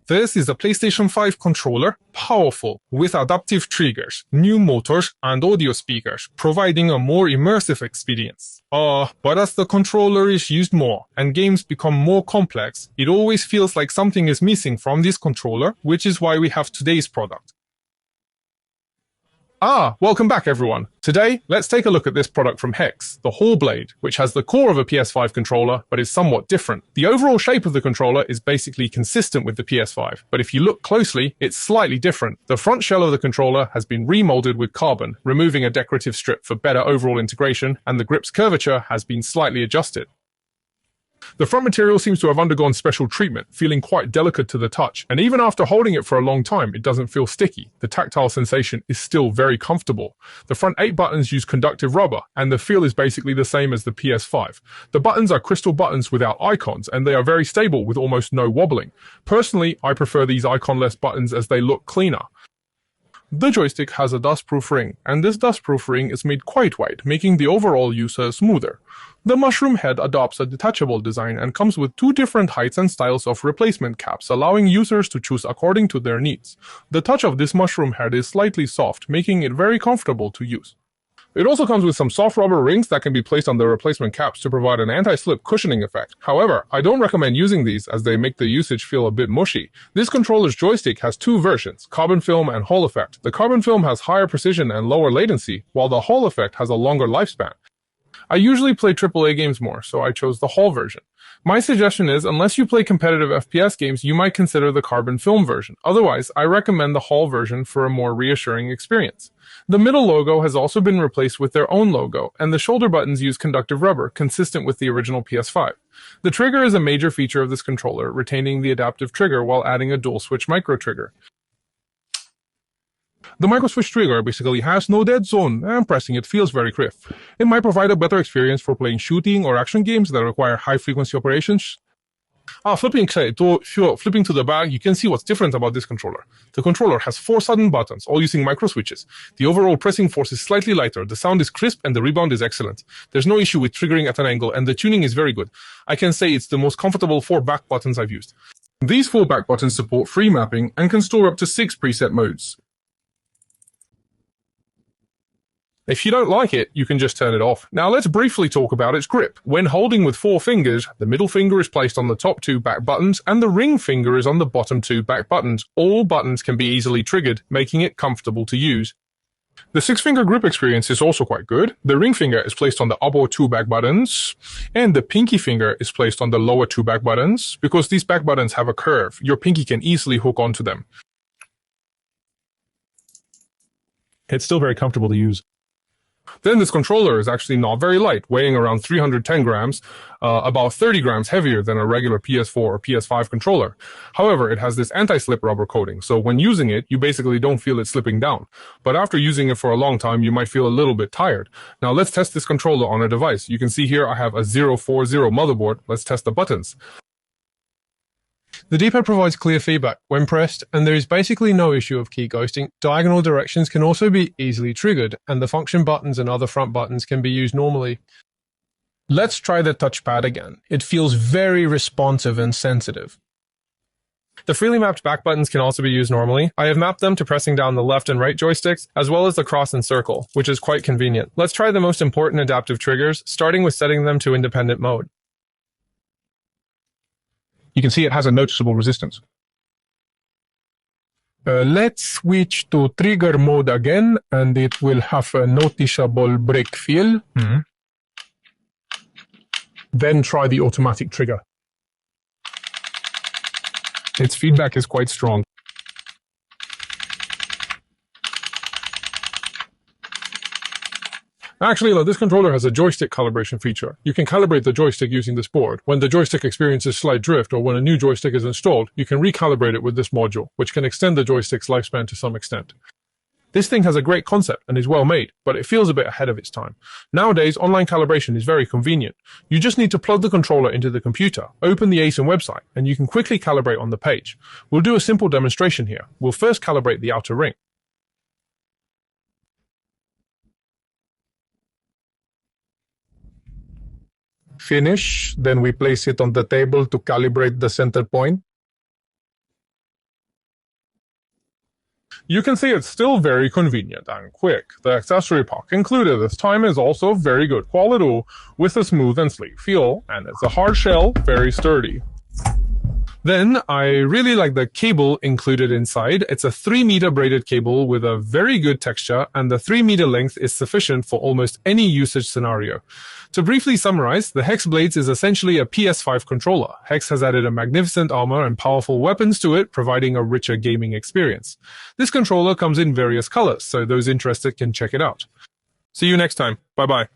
This is a PlayStation 5 controller, powerful, with adaptive triggers, new motors, and audio speakers, providing a more immersive experience. But as the controller is used more, and games become more complex, it always feels like something is missing from this controller, which is why we have today's product. Welcome back everyone. Today, let's take a look at this product from Hex, the Hex Blade, which has the core of a PS5 controller, but is somewhat different. The overall shape of the controller is basically consistent with the PS5, but if you look closely, it's slightly different. The front shell of the controller has been remolded with carbon, removing a decorative strip for better overall integration, and the grip's curvature has been slightly adjusted. The front material seems to have undergone special treatment, feeling quite delicate to the touch, and even after holding it for a long time, it doesn't feel sticky. The tactile sensation is still very comfortable. The front 8 buttons use conductive rubber, and the feel is basically the same as the PS5. The buttons are crystal buttons without icons, and they are very stable with almost no wobbling. Personally, I prefer these icon-less buttons as they look cleaner. The joystick has a dustproof ring, and this dustproof ring is made quite wide, making the overall use smoother. The mushroom head adopts a detachable design and comes with 2 different heights and styles of replacement caps, allowing users to choose according to their needs. The touch of this mushroom head is slightly soft, making it very comfortable to use. It also comes with some soft rubber rings that can be placed on the replacement caps to provide an anti-slip cushioning effect. However, I don't recommend using these as they make the usage feel a bit mushy. This controller's joystick has 2 versions, carbon film and Hall effect. The carbon film has higher precision and lower latency, while the Hall effect has a longer lifespan. I usually play AAA games more, so I chose the Hall version. My suggestion is, unless you play competitive FPS games, you might consider the carbon film version. Otherwise, I recommend the Hall version for a more reassuring experience. The middle logo has also been replaced with their own logo, and the shoulder buttons use conductive rubber, consistent with the original PS5. The trigger is a major feature of this controller, retaining the adaptive trigger while adding a dual-switch micro-trigger. The micro-switch trigger basically has no dead zone, and pressing it feels very crisp. It might provide a better experience for playing shooting or action games that require high-frequency operations. Flipping to the back, you can see what's different about this controller. The controller has 4 sudden buttons, all using micro-switches. The overall pressing force is slightly lighter, the sound is crisp, and the rebound is excellent. There's no issue with triggering at an angle, and the tuning is very good. I can say it's the most comfortable 4 back buttons I've used. These 4 back buttons support free mapping and can store up to 6 preset modes. If you don't like it, you can just turn it off. Now let's briefly talk about its grip. When holding with 4 fingers, the middle finger is placed on the top 2 back buttons, and the ring finger is on the bottom 2 back buttons. All buttons can be easily triggered, making it comfortable to use. The 6-finger grip experience is also quite good. The ring finger is placed on the upper 2 back buttons, and the pinky finger is placed on the lower 2 back buttons. Because these back buttons have a curve, your pinky can easily hook onto them. It's still very comfortable to use. Then this controller is actually not very light, weighing around 310 grams, about 30 grams heavier than a regular PS4 or PS5 controller. However, it has this anti-slip rubber coating, so when using it, you basically don't feel it slipping down. But after using it for a long time, you might feel a little bit tired. Now let's test this controller on a device. You can see here I have a 040 motherboard. Let's test the buttons. The D-pad provides clear feedback when pressed, and there is basically no issue of key ghosting. Diagonal directions can also be easily triggered, and the function buttons and other front buttons can be used normally. Let's try the touchpad again. It feels very responsive and sensitive. The freely mapped back buttons can also be used normally. I have mapped them to pressing down the left and right joysticks, as well as the cross and circle, which is quite convenient. Let's try the most important adaptive triggers, starting with setting them to independent mode. You can see it has a noticeable resistance. Let's switch to trigger mode again, and it will have a noticeable break feel. Then try the automatic trigger. Its feedback is quite strong. Actually, this controller has a joystick calibration feature. You can calibrate the joystick using this board. When the joystick experiences slight drift or when a new joystick is installed, you can recalibrate it with this module, which can extend the joystick's lifespan to some extent. This thing has a great concept and is well made, but it feels a bit ahead of its time. Nowadays, online calibration is very convenient. You just need to plug the controller into the computer, open the ASIN website, and you can quickly calibrate on the page. We'll do a simple demonstration here. We'll first calibrate the outer ring. Finish, then we place it on the table to calibrate the center point. You can see it's still very convenient and quick. The accessory pack included this time is also very good quality, with a smooth and sleek feel, and it's a hard shell, very sturdy. Then, I really like the cable included inside. It's a 3-meter braided cable with a very good texture, and the 3-meter length is sufficient for almost any usage scenario. To briefly summarize, the Hex Blades is essentially a PS5 controller. Hex has added a magnificent armor and powerful weapons to it, providing a richer gaming experience. This controller comes in various colors, so those interested can check it out. See you next time. Bye-bye.